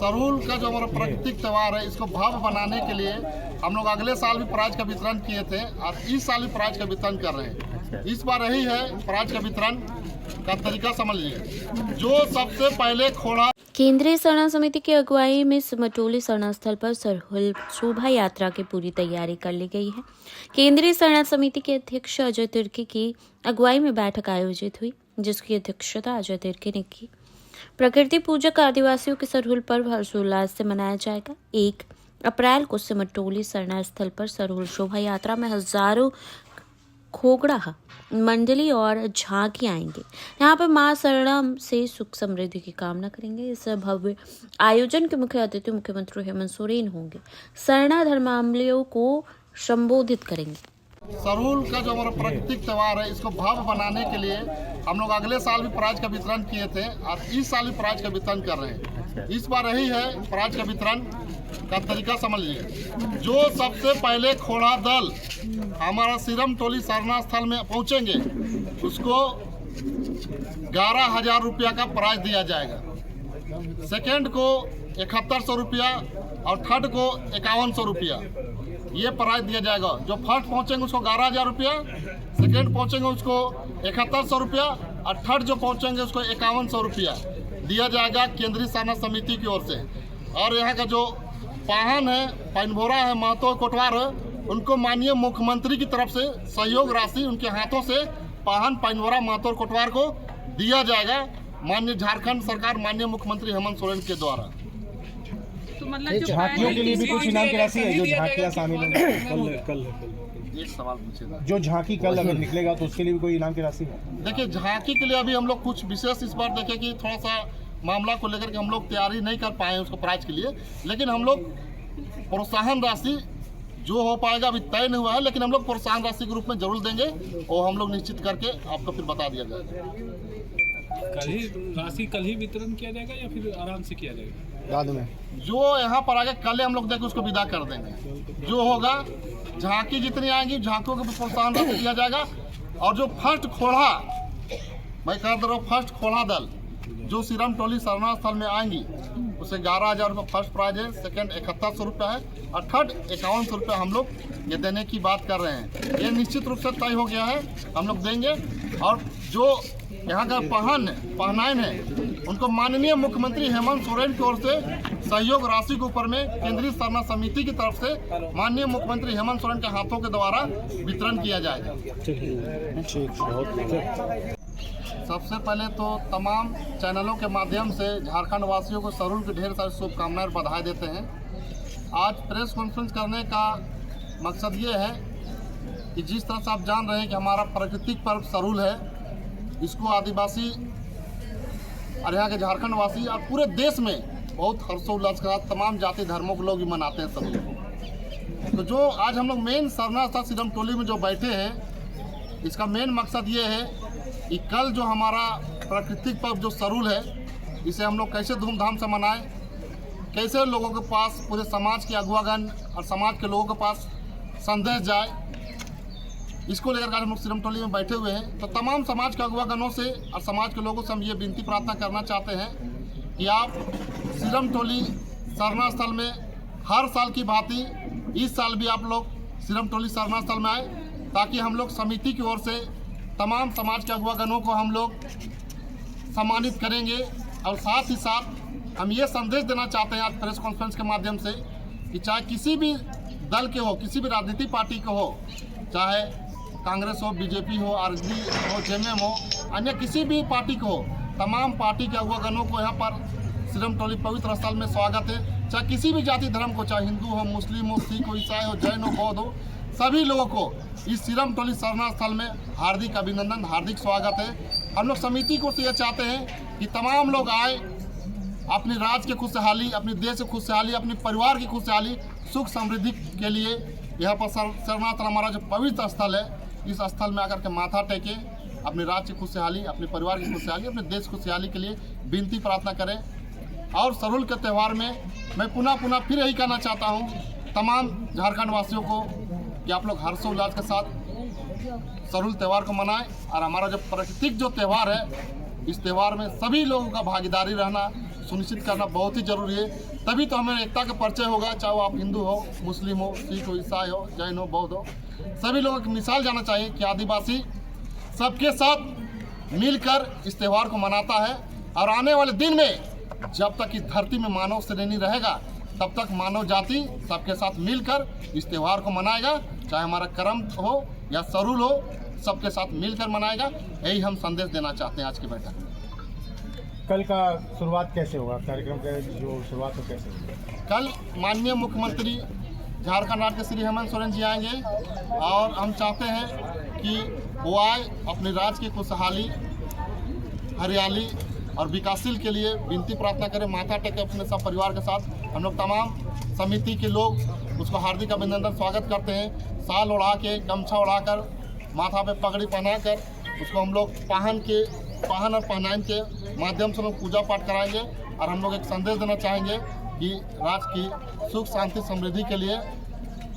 सरूल का जो हमारा प्राकृतिक त्यौहार है, इसको भव्य बनाने के लिए हम लोग अगले साल भी प्राइज का वितरण किए थे और इस साल भी प्राइज का वितरण कर रहे हैं। इस बार यही है प्राइज का वितरण का तरीका, समझ लीजिए। जो सबसे पहले खोड़ा केंद्रीय सरना समिति की अगुवाई में सिमटोली सरना स्थल पर सरहुल शोभा यात्रा की पूरी तैयारी कर ली गई है। केंद्रीय सरना समिति के अध्यक्ष अजय तिर्की की अगुवाई में बैठक आयोजित हुई, जिसकी अध्यक्षता अजय तिर्की ने की। प्रकृति पूजक आदिवासियों के सरहुल पर्व हर्षोल्लास से मनाया जाएगा। 1 अप्रैल को सिमटोली सरना स्थल पर सरहुल शोभा यात्रा में हजारों खोगड़ा मंडली और झांकी आएंगे। यहाँ पर मां सरना से सुख समृद्धि की कामना करेंगे। इस भव्य आयोजन के मुख्य अतिथि मुख्यमंत्री हेमंत सोरेन होंगे। सरना धर्मावलंबियों को संबोधित करेंगे। सरूल का जो हमारा प्राकृतिक त्यौहार है, इसको भव्य बनाने के लिए हम लोग अगले साल भी प्राइज का वितरण किए थे और इस साल भी प्राइज का वितरण कर रहे हैं। इस बार यही है प्राइज का वितरण का तरीका, समझ लीजिए। जो सबसे पहले खोड़ा दल हमारा सिरमटोली सरना स्थल में पहुंचेंगे, उसको 11,000 रुपया का प्राइज दिया जाएगा। सेकेंड को 7100 रुपया और थर्ड को 5100 रुपया ये प्राइज दिया जाएगा। जो फर्स्ट पहुंचेंगे उसको 11,000 रुपया, सेकेंड पहुंचेंगे उसको 7100 रुपया और थर्ड जो पहुंचेंगे उसको 5100 रुपया दिया जाएगा केंद्रीय सरना समिति की ओर से। और यहाँ का जो पाहन है, पैनभोरा है, महतो कोटवार है, उनको माननीय मुख्यमंत्री की तरफ से सहयोग राशि उनके हाथों से पाहन पैनभोरा महतो कोटवार को दिया जाएगा, माननीय झारखंड सरकार माननीय मुख्यमंत्री हेमंत सोरेन के द्वारा। तो मतलब झांकियों के लिए भी कुछ इनाम की राशि है जो झांकियां शामिल होंगी? कल एक सवाल पूछेगा। जो झांकी कल अगर निकलेगा तो उसके लिए भी कोई इनाम की राशि है? देखिए, झांकी के लिए अभी हम लोग कुछ विशेष इस बार देखें कि थोड़ा सा मामला को लेकर के हम लोग तैयारी नहीं कर पाए उसको प्राइज के लिए, लेकिन हम लोग प्रोत्साहन राशि जो हो पाएगा अभी तय नहीं हुआ है, लेकिन हम लोग प्रोत्साहन राशि के रूप में जरूर देंगे और हम लोग निश्चित करके आपको फिर बता दिया जाएगा। राशि कल ही वितरण किया जाएगा या फिर आराम से किया जाएगा? बाद में जो यहाँ पर आगे कल हम लोग देखें उसको विदा कर देंगे। जो होगा झांकी जितनी आएंगी झांकियों को भी प्रोत्साहन राशि दिया जाएगा। और जो फर्स्ट खोड़ा, मैं कह दे रहा हूँ, फर्स्ट खोड़ा दल जो सिरमटोली सरना स्थल में आएंगी उसे 11,000 रुपये फर्स्ट प्राइज है, सेकंड 7100 रुपये है और थर्ड 5100 रुपये हम लोग ये देने की बात कर रहे हैं। ये निश्चित रूप से तय हो गया है, हम लोग देंगे। और जो यहाँ का पहनाइन है उनको माननीय मुख्यमंत्री हेमंत सोरेन की ओर से सहयोग राशि के ऊपर में केंद्रीय सरना समिति की तरफ से माननीय मुख्यमंत्री हेमंत सोरेन के हाथों के द्वारा वितरण किया जाएगा। सबसे पहले तो तमाम चैनलों के माध्यम से झारखंड वासियों को सरूल की ढेर सारी शुभकामनाएं और बधाई देते हैं। आज प्रेस कॉन्फ्रेंस करने का मकसद ये है कि जिस तरह से आप जान रहे हैं कि हमारा प्राकृतिक पर्व सरूल है, इसको आदिवासी और यहाँ के झारखंड वासी और पूरे देश में बहुत हर्षोल्लास के साथ तमाम जाति धर्मों के लोग भी मनाते हैं सरूल को। तो जो आज हम लोग मेन सरना स्थल सिरमटोली में जो बैठे हैं, इसका मेन मकसद ये है कि कल जो हमारा प्राकृतिक पर्व जो सरूल है, इसे हम लोग कैसे धूमधाम से मनाएं, कैसे लोगों के पास, पूरे समाज के अगुवागण और समाज के लोगों के पास संदेश जाए, इसको लेकर आज हम लोग सिरमटोली में बैठे हुए हैं। तो तमाम समाज के अगुवागणों से और समाज के लोगों से हम ये विनती प्रार्थना करना चाहते हैं कि आप सिरमटोली सरना स्थल में हर साल की भांति इस साल भी आप लोग सिरमटोली सरना स्थल में आए, ताकि हम लोग समिति की ओर से तमाम समाज के अगुवागणों को हम लोग सम्मानित करेंगे। और साथ ही साथ हम ये संदेश देना चाहते हैं आज प्रेस कॉन्फ्रेंस के माध्यम से कि चाहे किसी भी दल के हो, किसी भी राजनीतिक पार्टी के हो, चाहे कांग्रेस हो, बीजेपी हो, आरजेडी हो, जेएमएम हो, अन्य किसी भी पार्टी को हो, तमाम पार्टी के अगुवागणों को यहाँ पर सिरमटोली पवित्र स्थल में स्वागत है। चाहे किसी भी जाति धर्म को, चाहे हिंदू हो, मुस्लिम हो, सिख हो, ईसाई हो, जैन हो, बौद्ध हो, सभी लोगों को इस सिरमटोली सरना स्थल में हार्दिक अभिनंदन, हार्दिक स्वागत है। हम लोग समिति को ये चाहते हैं कि तमाम लोग आए, अपने राज्य की खुशहाली, अपने देश की खुशहाली, अपने परिवार की खुशहाली, सुख समृद्धि के लिए यहाँ पर सरना स्थल हमारा जो पवित्र स्थल है, इस स्थल में आकर के माथा टेके, अपने राज्य की खुशहाली, अपने परिवार की खुशहाली, अपने देश की खुशहाली के लिए विनती प्रार्थना करें। और सरूल के त्यौहार में मैं पुनः फिर यही कहना चाहता हूँ तमाम झारखंड वासियों को कि आप लोग हर्षोल्लास के साथ सरूल त्यौहार को मनाएं। और हमारा जो प्राकृतिक जो त्यौहार है, इस त्यौहार में सभी लोगों का भागीदारी रहना, सुनिश्चित करना बहुत ही जरूरी है। तभी तो हमें एकता का परिचय होगा, चाहे वो आप हिंदू हो, मुस्लिम हो, सिख हो, ईसाई हो, जैन हो, बौद्ध हो। सभी लोगों की मिसाल जाना चाहिए कि आदिवासी सबके साथ मिलकर इस त्यौहार को मनाता है। और आने वाले दिन में जब तक इस धरती में मानव श्रेणी रहेगा तब तक मानव जाति सबके साथ मिलकर इस त्यौहार को मनाएगा, चाहे हमारा कर्म हो या सरूल हो, सबके साथ मिलकर मनाएगा। यही हम संदेश देना चाहते हैं आज की बैठक में। कल का शुरुआत कैसे होगा, कार्यक्रम का जो शुरुआत हो कैसे होगा? कल माननीय मुख्यमंत्री झारखंड राज्य के श्री हेमंत सोरेन जी आएंगे और हम चाहते हैं कि वो आए, अपने राज्य की खुशहाली, हरियाली और विकासशील के लिए विनती प्रार्थना करें, माथा टेके अपने सब परिवार के साथ। हम लोग तमाम समिति के लोग उसको हार्दिक अभिनंदन स्वागत करते हैं। साल ओढ़ा के, गमछा उड़ाकर, माथा पे पगड़ी पहनाकर उसको हम लोग पाहन और पहनाइन के माध्यम से लोग पूजा पाठ कराएंगे। और हम लोग एक संदेश देना चाहेंगे कि राज्य की सुख शांति समृद्धि के लिए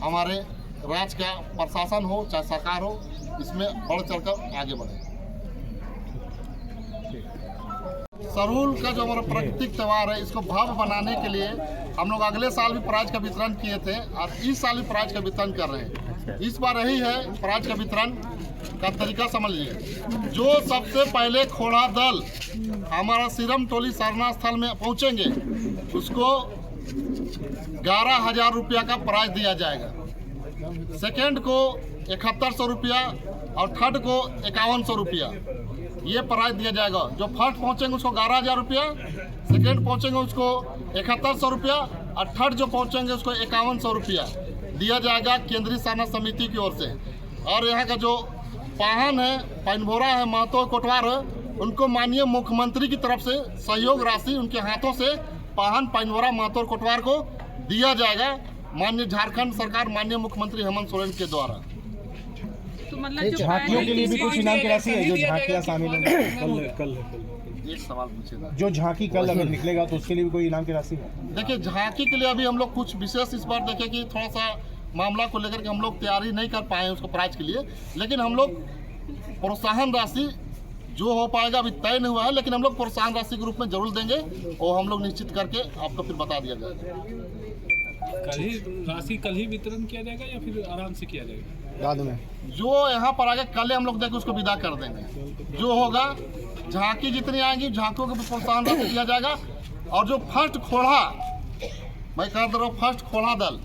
हमारे राज्य का प्रशासन हो चाहे सरकार हो, इसमें बढ़ चढ़कर आगे बढ़े। सरूल का जो हमारा प्राकृतिक त्यौहार है, इसको भव्य बनाने के लिए हम लोग अगले साल भी प्राइज का वितरण किए थे और इस साल भी प्राइज का वितरण कर रहे हैं। इस बार यही है प्राइज का वितरण का तरीका समझ लीजिए। जो सबसे पहले खोड़ा दल हमारा सिरम टोली सरना स्थल में पहुंचेंगे उसको 11,000 रुपया का प्राइज दिया जाएगा। सेकेंड को 7100 रुपया और थर्ड को 5100 रुपया ये प्राइज दिया जाएगा। जो फर्स्ट पहुंचेंगे उसको 11,000 रुपया, सेकेंड पहुंचेंगे उसको 7100 रुपया और थर्ड जो पहुंचेंगे उसको 5100 रुपया दिया जाएगा केंद्रीय सरना समिति की ओर से। और यहाँ का जो पाहन है, पैनभोरा है, महतो कोटवार है, उनको माननीय मुख्यमंत्री की तरफ से सहयोग राशि उनके हाथों से पाहन, पैनभोरा, महतो कोटवार को दिया जाएगा माननीय झारखंड सरकार, माननीय मुख्यमंत्री हेमंत सोरेन के द्वारा। तो मतलब जो झांकियों के लिए भी कुछ इनाम की राशि है जो झांकियाँ शामिल होंगी? कल एक सवाल पूछेगा। जो झांकी कल अगर निकलेगा तो उसके लिए भी कोई इनाम की राशि है? देखिए, झांकी के लिए अभी हम लोग कुछ विशेष इस बार देखें कि थोड़ा सा मामला को लेकर के हम लोग तैयारी नहीं कर पाए उसको प्राइज के लिए, लेकिन हम लोग प्रोत्साहन राशि जो हो पाएगा अभी तय नहीं हुआ है, लेकिन हम लोग प्रोत्साहन राशि के रूप में जरूर देंगे और हम लोग निश्चित करके आपको फिर बता दिया जाएगा। कल ही वितरण किया जाएगा या फिर आराम से किया जाएगा? बाद में जो यहाँ पर आगे कल हम लोग देखे उसको विदा कर देंगे। जो होगा, झांकी जितनी आएंगी झांकियों को भी प्रोत्साहन राशि दिया जाएगा। और जो फर्स्ट खोड़ा, मैं कह दे रहा हूँ, फर्स्ट खोड़ा दल